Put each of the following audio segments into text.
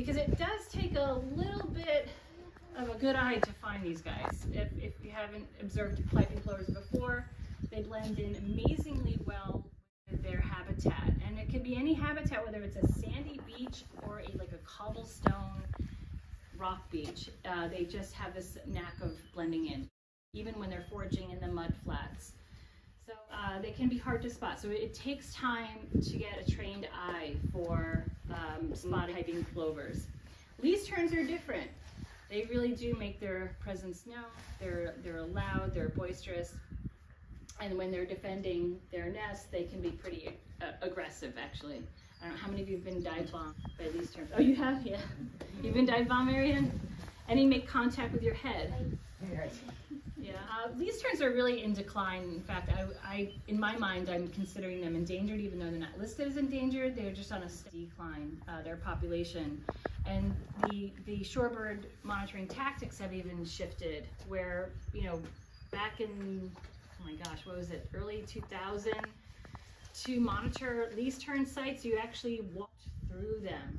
because it does take a little bit of a good eye to find these guys. If you haven't observed piping plovers before, they blend in amazingly well with their habitat, and it could be any habitat, whether it's a sandy beach or like a cobblestone rock beach. They just have this knack of blending in, even when they're foraging in the mud flats. So they can be hard to spot. So it takes time to get a trained eye for spotting piping plovers. Least terns are different. They really do make their presence known. They're loud, they're boisterous, and when they're defending their nest, they can be pretty aggressive, actually. I don't know how many of you have been dive bombed by least terns. Oh, you have? Yeah. You've been dive bombed, Marianne? And they make contact with your head. Yeah. Least terns are really in decline. In fact, in my mind, I'm considering them endangered, even though they're not listed as endangered. They're just on a steady decline, their population. And the shorebird monitoring tactics have even shifted, where, you know, back in, oh my gosh, what was it, early 2000, to monitor least tern sites, you actually walked through them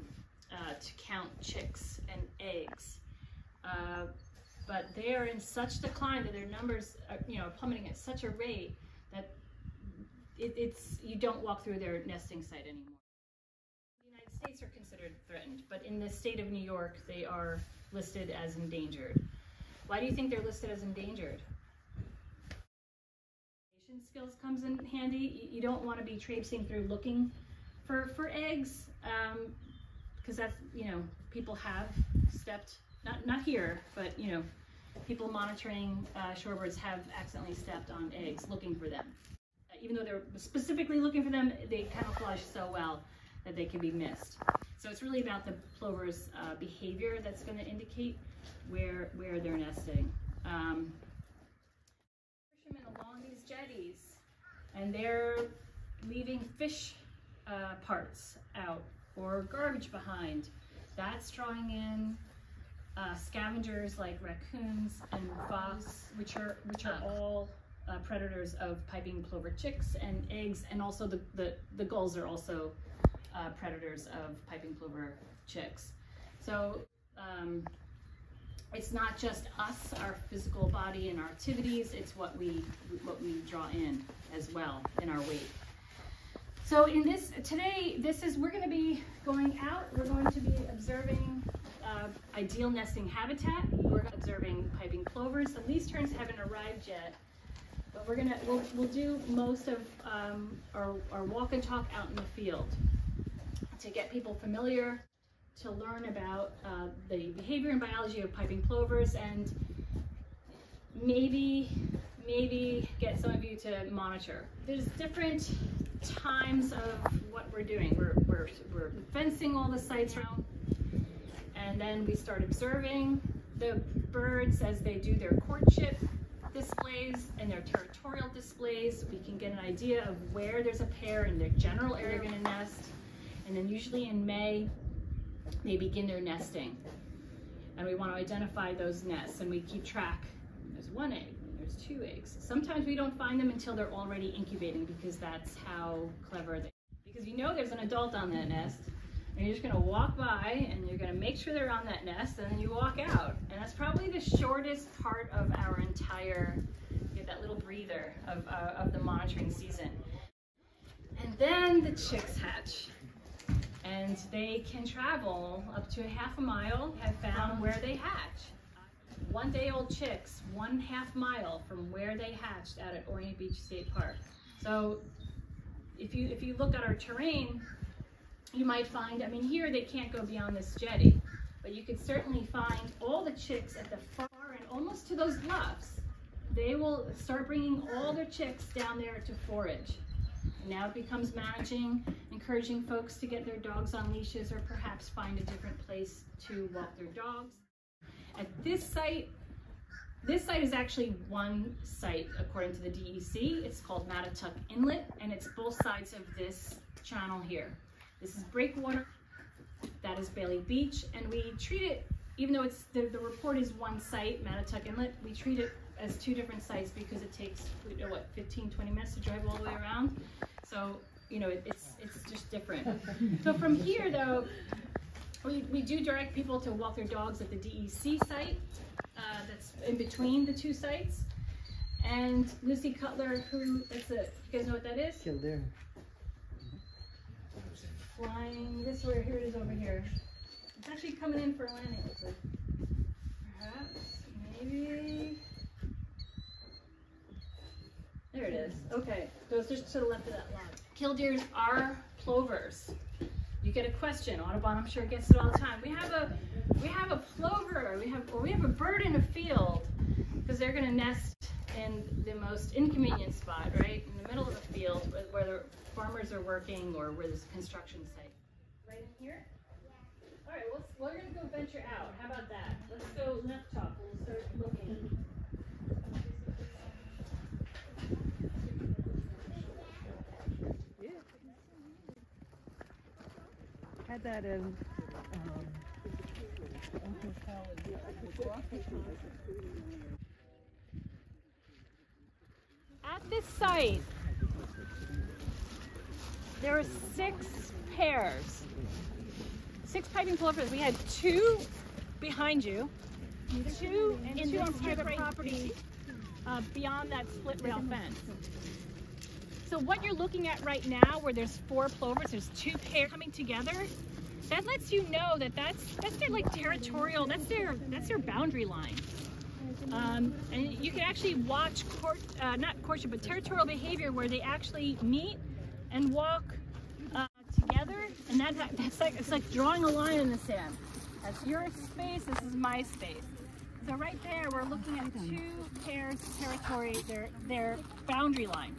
to count chicks and eggs. But they are in such decline that their numbers are, you know, plummeting at such a rate that you don't walk through their nesting site anymore. The United States are considered threatened, but in the state of New York, they are listed as endangered. Why do you think they're listed as endangered? Skills comes in handy. You don't want to be traipsing through looking for eggs, because that's, you know, people have stepped, not here, but, you know, people monitoring shorebirds have accidentally stepped on eggs looking for them. Even though they're specifically looking for them, they camouflage so well that they can be missed. So it's really about the plover's behavior that's going to indicate where they're nesting. Fishermen along these jetties, and they're leaving fish parts out or garbage behind. That's drawing in scavengers like raccoons and fox, which are all predators of piping plover chicks and eggs, and also the gulls are also predators of piping plover chicks. So it's not just us, our physical body and our activities, it's what we draw in as well in our weight. So in this, today, we're going to be going out, we're going to be observing ideal nesting habitat, we're observing piping plovers. The least terns haven't arrived yet, but we'll do most of our walk and talk out in the field to get people familiar, to learn about the behavior and biology of piping plovers, and maybe get some of you to monitor. There's different times of what we're doing. We're fencing all the sites around, and then we start observing the birds as they do their courtship displays and their territorial displays. We can get an idea of where there's a pair in their general area they're going to nest, and then usually in May they begin their nesting, and we want to identify those nests, and we keep track. There's one egg, there's two eggs. Sometimes we don't find them until they're already incubating, because that's how clever they are. Because you know there's an adult on that nest, and you're just going to walk by and you're going to make sure they're on that nest, and then you walk out, and that's probably the shortest part of our entire, that little breather of the monitoring season. And then the chicks hatch. And they can travel up to half a mile, have found where they hatch. 1-day-old chicks, 1/2 mile from where they hatched out at Orient Beach State Park. So if you look at our terrain, you might find, I mean, here they can't go beyond this jetty, but you could certainly find all the chicks at the far end, almost to those bluffs. They will start bringing all their chicks down there to forage. Now it becomes managing, encouraging folks to get their dogs on leashes, or perhaps find a different place to walk their dogs. At this site is actually one site according to the DEC. It's called Mattituck Inlet, and it's both sides of this channel here. This is Breakwater, that is Bailey Beach, and we treat it, even though it's the report is one site, Mattituck Inlet, we treat it as two different sites because it takes, you know, what, 15-20 minutes to drive all the way around. So, you know, it's just different. So from here, though, We do direct people to walk their dogs at the DEC site that's in between the two sites. And Lucy Cutler, you guys know what that is? Kildare. Flying this way, here it is over here. It's actually coming in for a landing, it looks like. Perhaps, maybe. There it is. Okay, so it's just to the left of that log. Killdeers are plovers. You get a question, Audubon I'm sure gets it all the time. We have a plover, we have a bird in a field, because they're gonna nest in the most inconvenient spot, right? In the middle of the field where the farmers are working or where there's a construction site. Right in here? Yeah. All right, we're gonna go venture out. How about that? Let's go left top. We'll start looking. Had that in At this site, there are 6 pairs, 6 piping plovers. We had 2 behind you, 2 in 2 on private property beyond that split rail fence. So what you're looking at right now, where there's 4 plovers, there's 2 pairs coming together. That lets you know that that's their like territorial. That's their boundary line. And you can actually watch not courtship, but territorial behavior, where they actually meet and walk together, and that's like, it's like drawing a line in the sand. That's your space. This is my space. So right there, we're looking at 2 pairs of territory. Their boundary line.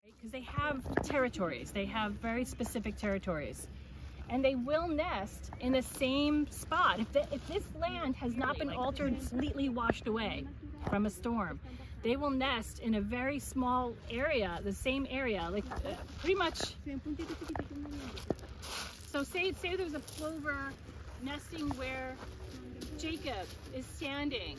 Because they have territories, they have very specific territories, and they will nest in the same spot. If this land has not been altered, completely washed away from a storm, they will nest in a very small area, the same area, like pretty much. So say there's a plover nesting where Jacob is standing.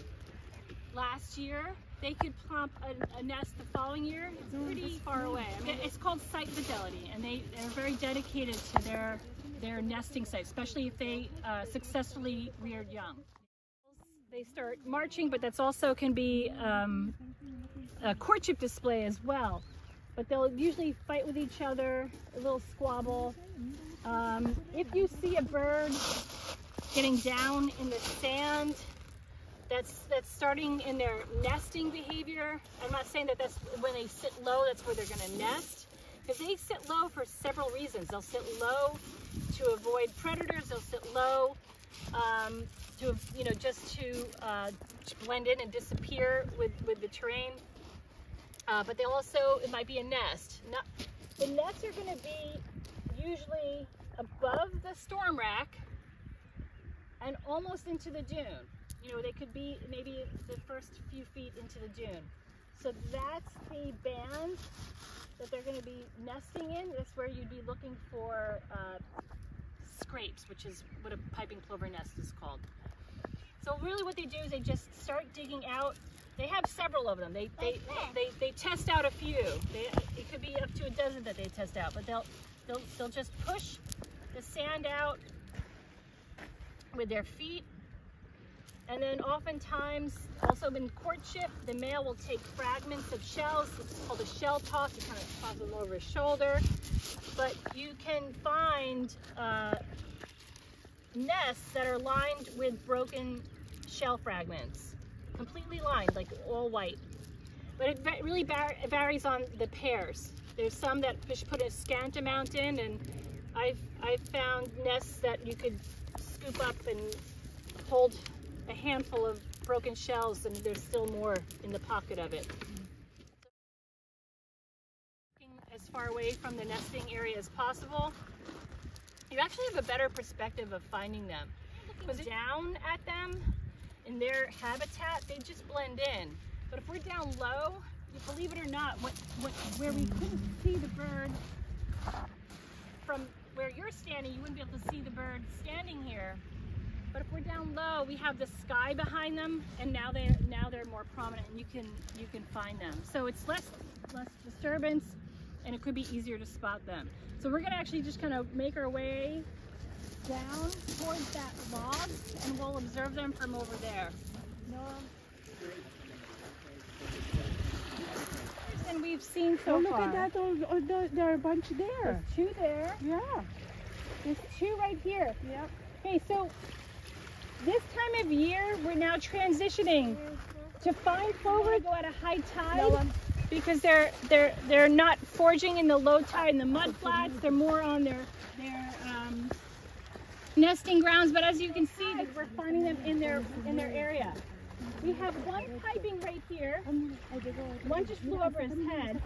Last year, they could plump a nest the following year. It's pretty far away. I mean, it's called site fidelity, and they're very dedicated to their nesting site, especially if they successfully reared young. They start marching, but that's also can be a courtship display as well. But they'll usually fight with each other, a little squabble. If you see a bird getting down in the sand, that's starting in their nesting behavior. I'm not saying that that's when they sit low, that's where they're going to nest. Because they sit low for several reasons. They'll sit low to avoid predators. They'll sit low just to blend in and disappear with the terrain. But they'll also, it might be a nest. The nests are going to be usually above the storm rack and almost into the dune. You know, they could be maybe the first few feet into the dune. So that's the band that they're going to be nesting in. That's where you'd be looking for scrapes, which is what a piping plover nest is called. So really what they do is they just start digging out. They have several of them. They test out a few. It could be up to a dozen that they test out, but they'll just push the sand out with their feet. And then oftentimes, also in courtship, the male will take fragments of shells. It's called a shell toss. You kind of toss them over his shoulder. But you can find nests that are lined with broken shell fragments. Completely lined, like all white. But it really varies on the pairs. There's some that just put a scant amount in, and I've found nests that you could scoop up and hold a handful of broken shells, and there's still more in the pocket of it. As far away from the nesting area as possible, you actually have a better perspective of finding them. Looking down at them in their habitat, they just blend in. But if we're down low, believe it or not, where we couldn't see the bird from where you're standing, you wouldn't be able to see the bird standing here. But if we're down low, we have the sky behind them, and now they're more prominent, and you can find them. So it's less disturbance, and it could be easier to spot them. So we're gonna actually just kind of make our way down towards that log, and we'll observe them from over there. And we've seen so look far. at that. There are a bunch there. There's two there. Yeah. There's two right here. Yep. Okay, so this time of year, we're now transitioning to fine plover go at a high tide because they're not foraging in the low tide in the mud flats. They're more on their nesting grounds. But as you can see, we're finding them in their aqarea. We have one piping right here. One just flew over his head.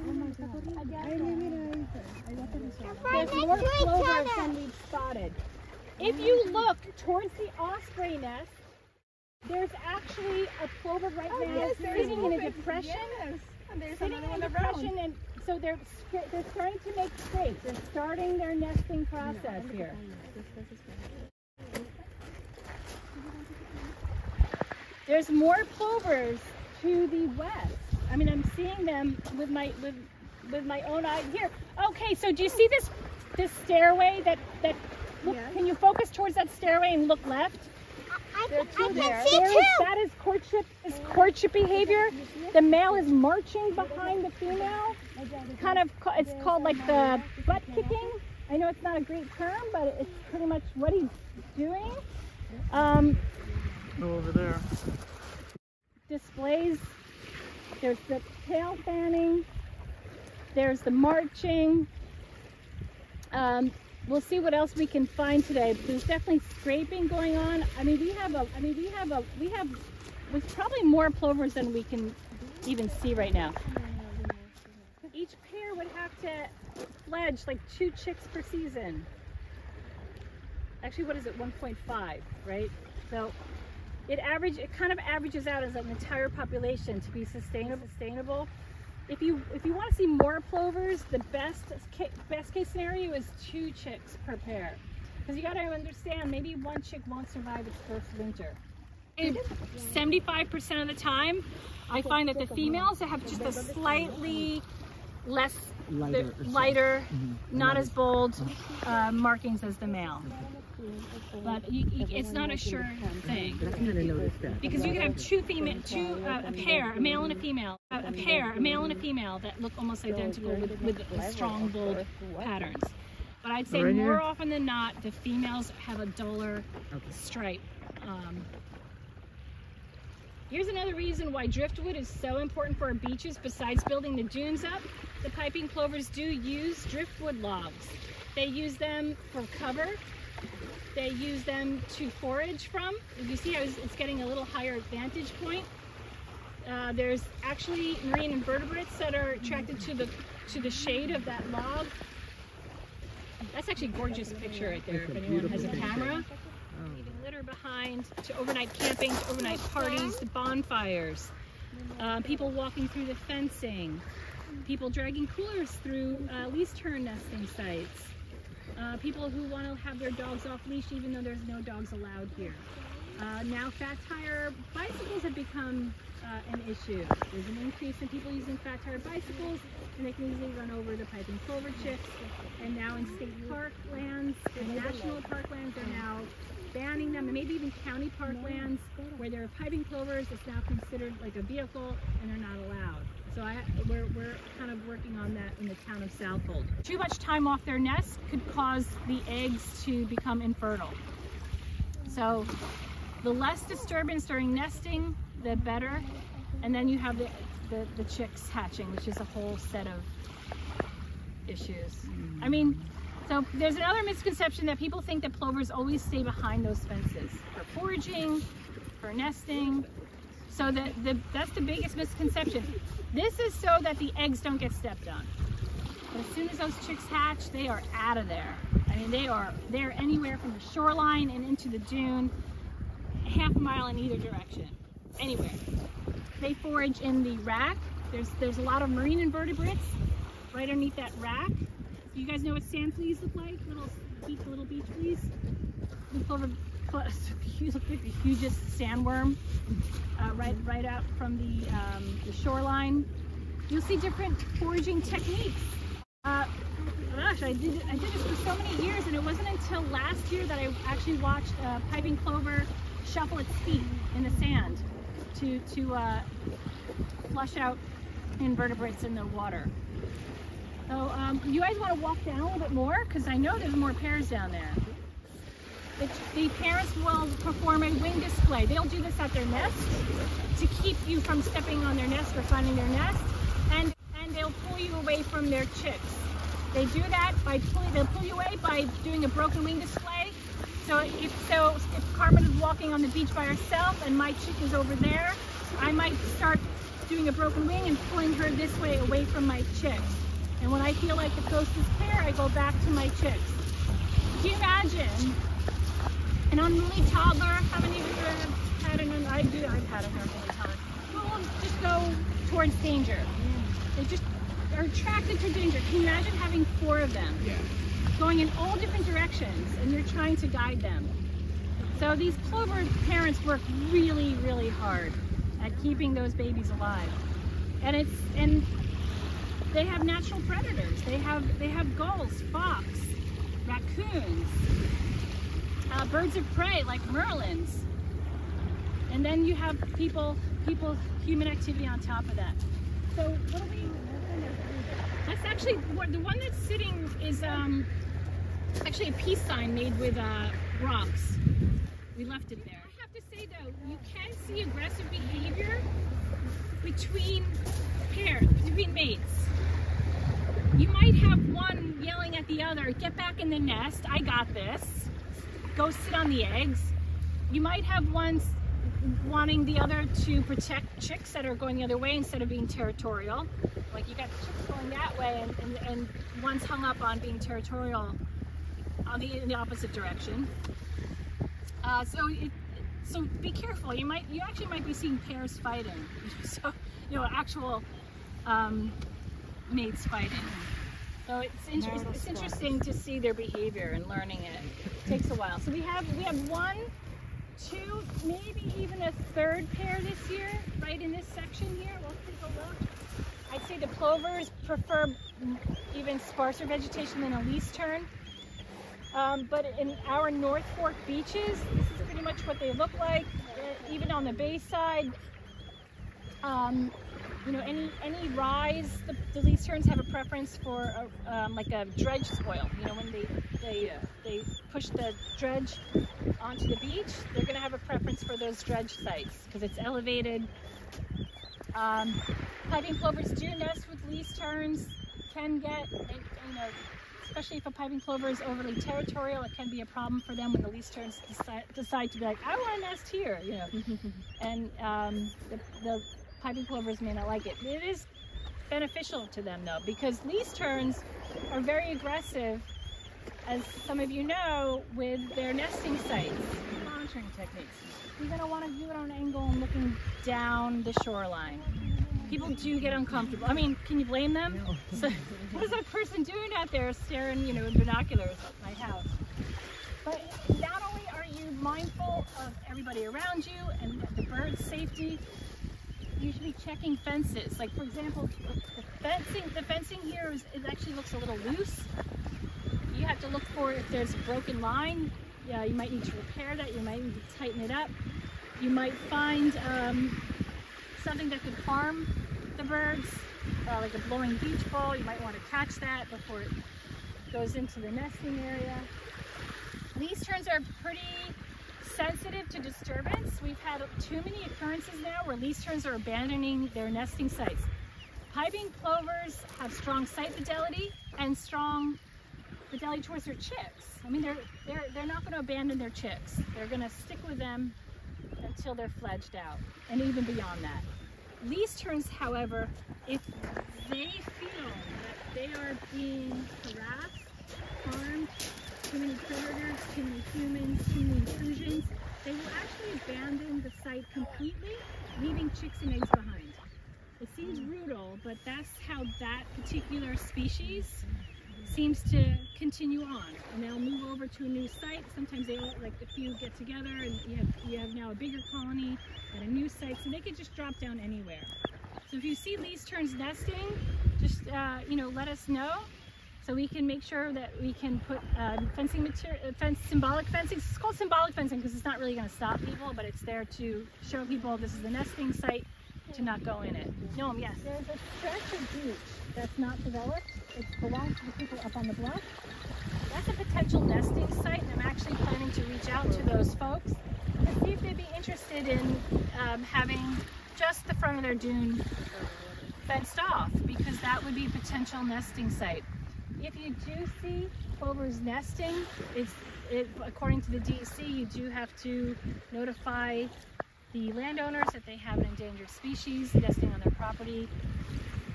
There's more plovers than we've spotted. If you look towards the osprey nest, there's actually a plover right now sitting in a depression. Sitting in a depression, and so they're starting to make scrapes. They're starting their nesting process here. There's more plovers to the west. I mean, I'm seeing them with my own eye here. Okay, so do you see this stairway that look, can you focus towards that stairway and look left? There are two there. That is courtship behavior. The male is marching behind the female. It's called like the butt kicking. I know it's not a great term, but it's pretty much what he's doing. Go over there. Displays. There's the tail fanning. There's the marching. We'll see what else we can find today. There's definitely scraping going on. I mean, we have probably more plovers than we can even see right now. Each pair would have to fledge like 2 chicks per season. Actually, what is it? 1.5, right? So it kind of averages out as an entire population to be sustainable. If you want to see more plovers, the best case scenario is 2 chicks per pair. Because you got to understand, maybe one chick won't survive its first winter. 75% of the time, I find that the females have just a slightly lighter, not as bold markings as the male. But it's not a sure thing. Because you can have a pair, a male and a female, that look almost identical with strong, bold patterns. But I'd say more often than not, the females have a duller stripe. Here's another reason why driftwood is so important for our beaches. Besides building the dunes up, the piping plovers do use driftwood logs. They use them for cover. They use them to forage from. You see how it's getting a little higher vantage point. There's actually marine invertebrates that are attracted to the shade of that log. That's actually a gorgeous picture right there if anyone has a camera. Leaving litter behind, to overnight camping, to overnight parties, to bonfires, people walking through the fencing, people dragging coolers through least tern nesting sites. People who want to have their dogs off leash even though there's no dogs allowed here. Now fat tire bicycles have become an issue. There's an increase in people using fat tire bicycles, and they can easily run over the piping plover chicks. And now in state parklands and national parklands, they're now banning them, and maybe even county parklands where there are piping plovers. It's now considered like a vehicle, and they're not allowed. So we're kind of working on that in the town of Southold. Too much time off their nest could cause the eggs to become infertile. So the less disturbance during nesting, the better. And then you have the chicks hatching, which is a whole set of issues. I mean, so there's another misconception that people think that plovers always stay behind those fences for foraging, for nesting. So that's the biggest misconception. This is so that the eggs don't get stepped on. But as soon as those chicks hatch, they are out of there. I mean, they're anywhere from the shoreline and into the dune, half a mile in either direction, anywhere. They forage in the rack. There's a lot of marine invertebrates right underneath that rack. You guys know what sand fleas look like? Little beach fleas. The plover look like the hugest sandworm right out from the shoreline. You'll see different foraging techniques. gosh, I did this for so many years, and it wasn't until last year that I actually watched a piping plover shuffle its feet in the sand to flush out invertebrates in the water. So you guys want to walk down a little bit more, because I know there's more pairs down there. The parents will perform a wing display. They'll do this at their nest to keep you from stepping on their nest or finding their nest, and they'll pull you away from their chicks. They do that by they'll pull you away by doing a broken wing display. So if Carmen is walking on the beach by herself and my chick is over there, I might start doing a broken wing and pulling her this way away from my chicks. And when I feel like the coast is clear, I go back to my chicks. Can you imagine an unruly toddler? How many of you have had an I've had an unruly toddler. Who will just go towards danger? They just are attracted to danger. Can you imagine having 4 of them? Yeah. Going in all different directions, and you're trying to guide them. So these plover parents work really, really hard at keeping those babies alive. And they have natural predators. They have gulls, fox, raccoons, birds of prey like merlins, and then you have human activity on top of that. So what are we? That's actually the one that's sitting is actually a peace sign made with rocks. We left it there. I have to say though, you can see aggressive behavior between mates. You might have one yelling at the other, "Get back in the nest, I got this. Go sit on the eggs." You might have one wanting the other to protect chicks that are going the other way instead of being territorial. Like you got chicks going that way and one's hung up on being territorial in the opposite direction. So be careful. You actually might be seeing pairs fighting. So actual mates fighting. So it's interesting to see their behavior and learning it. It takes a while. So we have 1, 2, maybe even a 3rd pair this year, right in this section here. We'll take a look. I'd say the plovers prefer even sparser vegetation than a least tern. But in our North Fork beaches, this is pretty much what they look like. Even on the bay side, any rise, the least terns have a preference for like a dredge spoil. When they push the dredge onto the beach, they're going to have a preference for those dredge sites because it's elevated. Piping plovers do nest with least terns. Can get, especially if a piping plover is overly territorial, it can be a problem for them when the least terns decide to be like, I want to nest here, and the piping plovers may not like it. It is beneficial to them though, because least terns are very aggressive, as some of you know, with their nesting sites. Monitoring techniques. You're going to want to do it on an angle and looking down the shoreline. People do get uncomfortable. I mean, can you blame them? No. So, what is that person doing out there staring, with binoculars at my house? But not only are you mindful of everybody around you and the bird's safety, you should be checking fences. Like for example, the fencing here it actually looks a little loose. You have to look for if there's a broken line. Yeah, you might need to repair that. You might need to tighten it up. You might find something that could harm the birds, like a blowing beach ball. You might want to catch that before it goes into the nesting area. Least terns are pretty sensitive to disturbance. We've had too many occurrences now where least terns are abandoning their nesting sites. Piping plovers have strong site fidelity and strong fidelity towards their chicks. I mean, they're not going to abandon their chicks. They're going to stick with them until they're fledged out, and even beyond that. Least terns, however, if they feel that they are being harassed, harmed, too many predators, too many humans, too many intrusions, they will actually abandon the site completely, leaving chicks and eggs behind. It seems brutal, but that's how that particular species seems to continue on, and they'll move over to a new site. Sometimes they all, like a few get together, and you have now a bigger colony at a new site, so they could just drop down anywhere. So if you see least terns nesting, just let us know So we can make sure that we can put fencing material, symbolic fencing. It's called symbolic fencing because it's not really going to stop people, but it's there to show people this is the nesting site, to not go in it. No, yes. There's a stretch of beach that's not developed. It belongs to the people up on the bluff. That's a potential nesting site, and I'm actually planning to reach out to those folks to see if they'd be interested in having just the front of their dune fenced off, because that would be a potential nesting site. If you do see plovers nesting, according to the DEC, you do have to notify the landowners that they have an endangered species nesting on their property,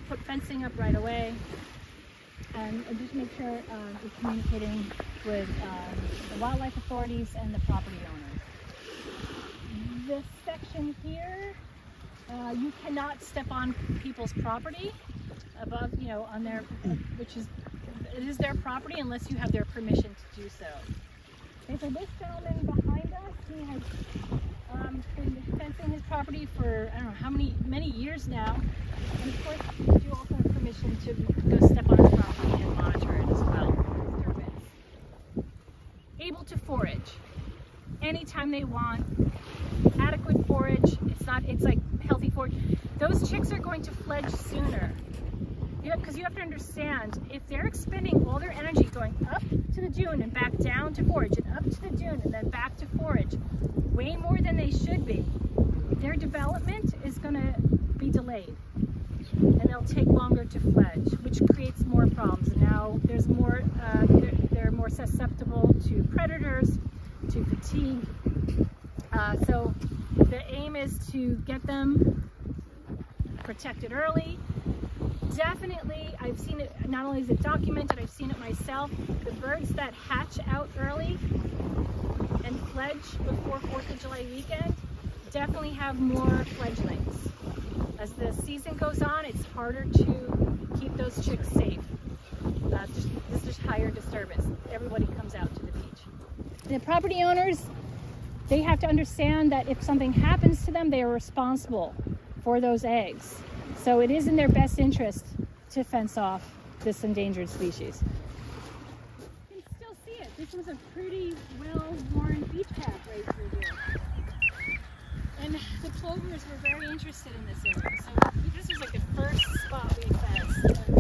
put fencing up right away, and just make sure you're communicating with the wildlife authorities and the property owners. This section here, you cannot step on people's property above, on their, it is their property unless you have their permission to do so. Okay, so this gentleman behind us, he has been fencing his property for I don't know how many years now, and of course you do also have permission to go step on his property and monitor it as well. Disturbance. Able to forage anytime they want, adequate forage. It's like healthy forage. Those chicks are going to fledge sooner. Because you have to understand, if they're expending all their energy going up to the dune and back down to forage, and up to the dune and then back to forage, way more than they should be, their development is going to be delayed. And they'll take longer to fledge, which creates more problems. And now there's more, they're more susceptible to predators, to fatigue. So the aim is to get them protected early. Definitely, I've seen it, not only is it documented, I've seen it myself. The birds that hatch out early and fledge before 4th of July weekend definitely have more fledglings. As the season goes on, it's harder to keep those chicks safe. There's just higher disturbance. Everybody comes out to the beach. The property owners, they have to understand that if something happens to them, they are responsible for those eggs. So it is in their best interest to fence off this endangered species. You can still see it. This was a pretty well-worn beach path right through here. And the plovers were very interested in this area. So this was like the first spot we fenced.